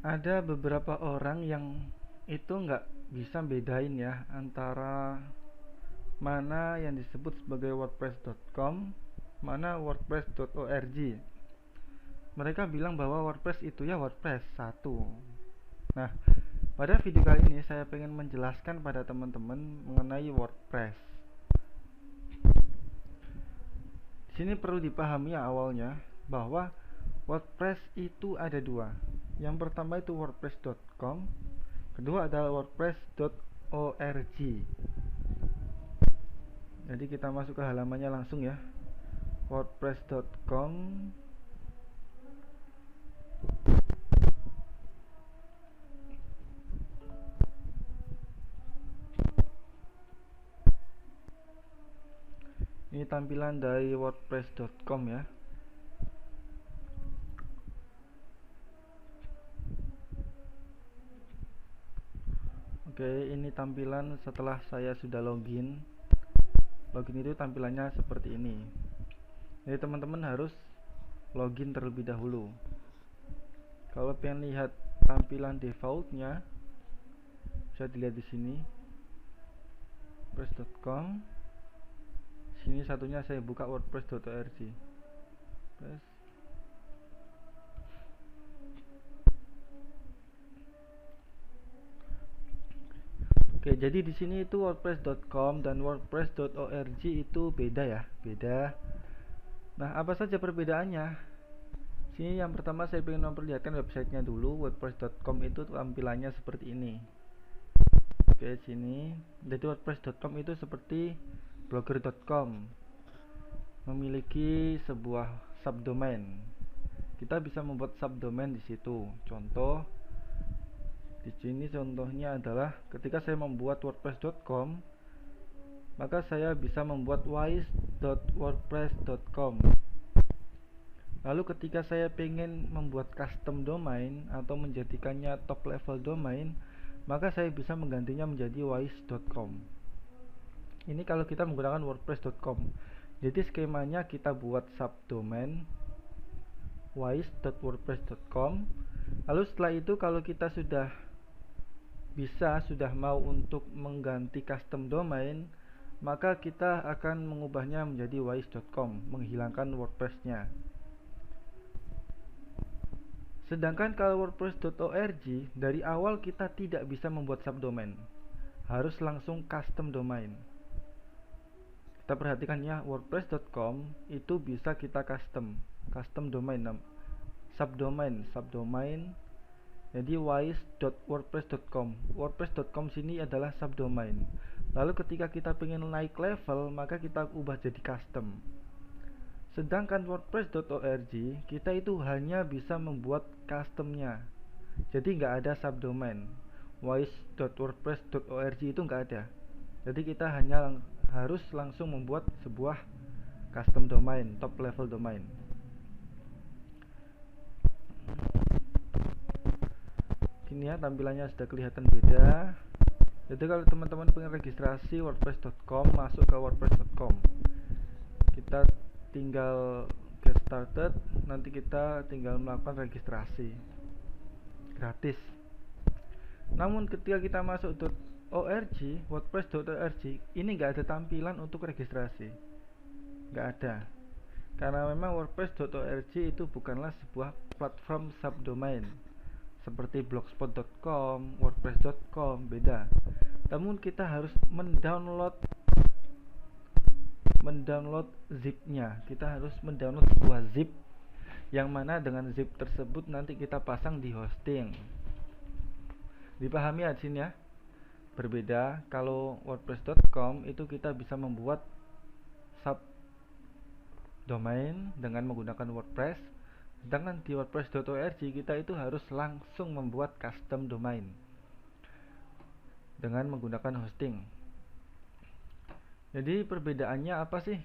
Ada beberapa orang yang itu nggak bisa bedain ya antara mana yang disebut sebagai wordpress.com, mana wordpress.org. Mereka bilang bahwa WordPress itu ya WordPress satu. Nah, pada video kali ini saya pengen menjelaskan pada teman-teman mengenai WordPress. Di sini perlu dipahami ya awalnya bahwa WordPress itu ada dua. Yang pertama itu wordpress.com, kedua adalah wordpress.org. Jadi kita masuk ke halamannya langsung ya. wordpress.com. Ini tampilan dari wordpress.com ya. Oke, ini tampilan setelah saya sudah login. Login itu tampilannya seperti ini. Jadi teman-teman harus login terlebih dahulu. Kalau pengen lihat tampilan defaultnya, bisa dilihat di sini. wordpress.com. Sini satunya saya buka wordpress.org. Oke, jadi di sini itu wordpress.com dan wordpress.org itu beda ya, beda. Nah, apa saja perbedaannya? Sini yang pertama saya ingin memperlihatkan websitenya dulu. wordpress.com itu tampilannya seperti ini. Oke, sini. Jadi wordpress.com itu seperti blogger.com, memiliki sebuah subdomain. Kita bisa membuat subdomain di situ. Contoh di sini contohnya adalah ketika saya membuat wordpress.com, maka saya bisa membuat wise.wordpress.com. Lalu ketika saya ingin membuat custom domain atau menjadikannya top level domain, maka saya bisa menggantinya menjadi wise.com. Ini kalau kita menggunakan wordpress.com. Jadi skemanya kita buat subdomain wise.wordpress.com. Lalu setelah itu kalau kita sudah mau untuk mengganti custom domain, maka kita akan mengubahnya menjadi wise.com, menghilangkan wordpress-nya. Sedangkan kalau wordpress.org, dari awal kita tidak bisa membuat subdomain, harus langsung custom domain. Kita perhatikan ya, wordpress.com itu bisa kita custom domain, subdomain. Jadi wise.wordpress.com. wordpress.com sini adalah subdomain. Lalu ketika kita ingin naik level, maka kita ubah jadi custom. Sedangkan wordpress.org, kita itu hanya bisa membuat customnya. Jadi nggak ada subdomain. wise.wordpress.org itu nggak ada. Jadi kita hanya harus langsung membuat sebuah custom domain, top level domain. Ini ya, tampilannya sudah kelihatan beda. Jadi kalau teman-teman pengen registrasi wordpress.com, masuk ke wordpress.com. Kita tinggal get started, nanti kita tinggal melakukan registrasi gratis. Namun ketika kita masuk wordpress.org, ini nggak ada tampilan untuk registrasi, nggak ada, karena memang wordpress.org itu bukanlah sebuah platform subdomain seperti blogspot.com, wordpress.com, beda. Namun kita harus mendownload zipnya. Kita harus mendownload sebuah zip, yang mana dengan zip tersebut nanti kita pasang di hosting. Dipahami ya di sini ya. Berbeda kalau wordpress.com itu kita bisa membuat subdomain dengan menggunakan WordPress. Sedangkan di wordpress.org kita itu harus langsung membuat custom domain dengan menggunakan hosting. Jadi perbedaannya apa sih?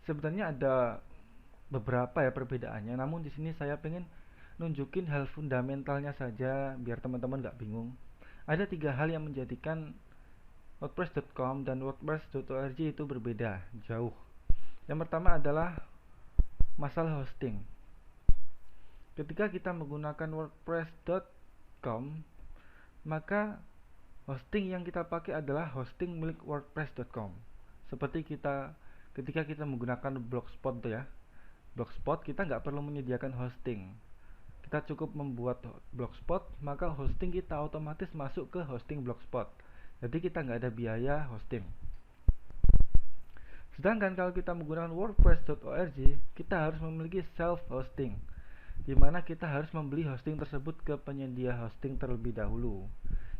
Sebenarnya ada beberapa ya perbedaannya. Namun di sini saya pengen nunjukin hal fundamentalnya saja biar teman-teman nggak bingung. Ada 3 hal yang menjadikan wordpress.com dan wordpress.org itu berbeda jauh. Yang pertama adalah masalah hosting. Ketika kita menggunakan wordpress.com wordpress.com, maka hosting yang kita pakai adalah hosting milik wordpress.com. Seperti ketika kita menggunakan Blogspot tuh ya. Blogspot kita nggak perlu menyediakan hosting. Kita cukup membuat Blogspot, maka hosting kita otomatis masuk ke hosting Blogspot. Jadi kita nggak ada biaya hosting. Sedangkan kalau kita menggunakan wordpress.org, kita harus memiliki self-hosting, di mana kita harus membeli hosting tersebut ke penyedia hosting terlebih dahulu.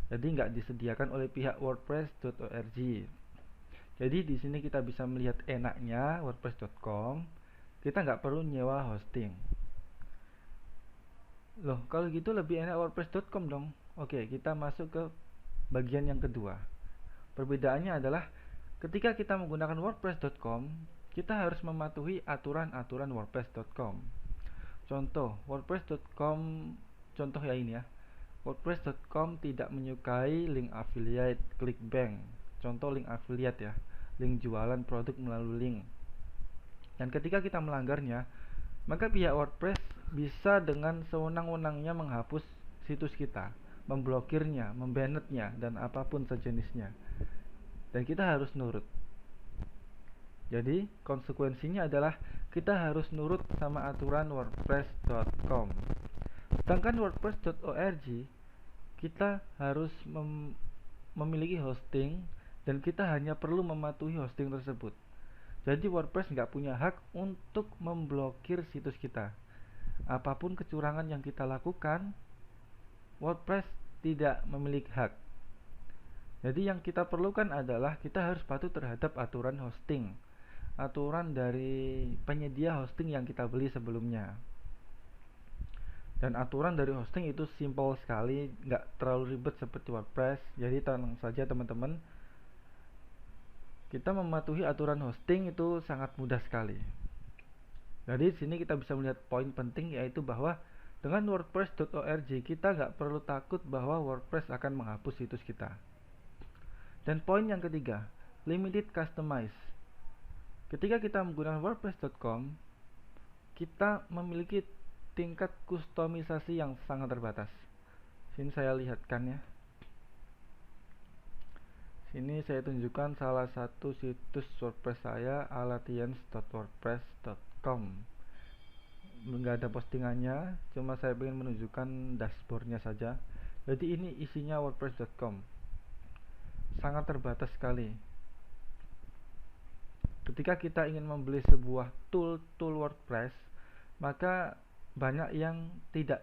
Jadi nggak disediakan oleh pihak wordpress.org. Jadi di sini kita bisa melihat enaknya wordpress.com, kita nggak perlu nyewa hosting. Loh, kalau gitu lebih enak wordpress.com dong. Oke, kita masuk ke bagian yang kedua. Perbedaannya adalah ketika kita menggunakan wordpress.com, kita harus mematuhi aturan-aturan wordpress.com. Contoh, wordpress.com, contoh ya ini ya. wordpress.com tidak menyukai link affiliate, clickbank. Contoh link affiliate ya, link jualan produk melalui link. Dan ketika kita melanggarnya, maka pihak WordPress bisa dengan sewenang-wenangnya menghapus situs kita, memblokirnya, membannetnya, dan apapun sejenisnya. Dan kita harus nurut. Jadi konsekuensinya adalah kita harus nurut sama aturan wordpress.com. Sedangkan wordpress.org, kita harus memiliki hosting dan kita hanya perlu mematuhi hosting tersebut. Jadi WordPress nggak punya hak untuk memblokir situs kita. Apapun kecurangan yang kita lakukan, WordPress tidak memiliki hak. Jadi yang kita perlukan adalah kita harus patuh terhadap aturan hosting, aturan dari penyedia hosting yang kita beli sebelumnya. Dan aturan dari hosting itu simple sekali, nggak terlalu ribet seperti WordPress. Jadi tenang saja teman-teman, kita mematuhi aturan hosting itu sangat mudah sekali. Jadi di sini kita bisa melihat poin penting, yaitu bahwa dengan wordpress.org kita nggak perlu takut bahwa WordPress akan menghapus situs kita. Dan poin yang ketiga, limited customize. Ketika kita menggunakan wordpress.com, kita memiliki tingkat kustomisasi yang sangat terbatas. Sini saya lihatkan ya. Sini saya tunjukkan salah satu situs WordPress saya, alatians.wordpress.com. Nggak ada postingannya, cuma saya ingin menunjukkan dashboardnya saja. Jadi ini isinya wordpress.com, sangat terbatas sekali. Ketika kita ingin membeli sebuah tool WordPress, maka banyak yang tidak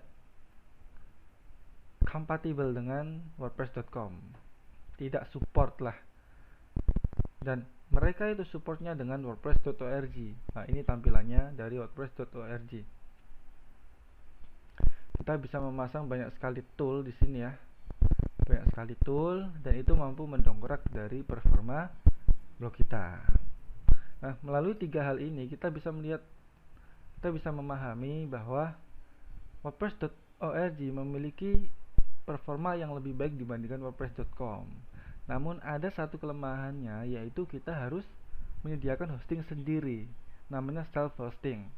kompatibel dengan wordpress.com, tidak support lah, dan mereka itu supportnya dengan wordpress.org. Nah, ini tampilannya dari wordpress.org. Kita bisa memasang banyak sekali tool di sini ya, banyak sekali tool, dan itu mampu mendongkrak dari performa blog kita. Nah, melalui tiga hal ini kita bisa memahami bahwa wordpress.org memiliki performa yang lebih baik dibandingkan wordpress.com. Namun ada satu kelemahannya, yaitu kita harus menyediakan hosting sendiri, namanya self-hosting.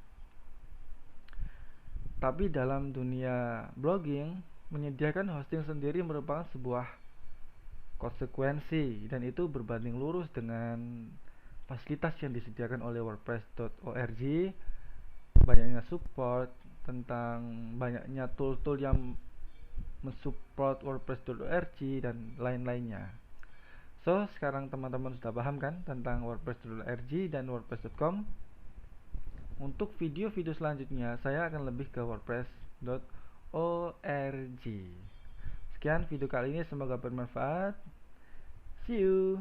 Tapi dalam dunia blogging, menyediakan hosting sendiri merupakan sebuah konsekuensi, dan itu berbanding lurus dengan fasilitas yang disediakan oleh wordpress.org, banyaknya support, tentang banyaknya tool-tool yang mensupport wordpress.org dan lain-lainnya. So, sekarang teman-teman sudah paham kan tentang wordpress.org dan wordpress.com. Untuk video-video selanjutnya saya akan lebih ke wordpress.org. Sekian video kali ini, semoga bermanfaat. See you.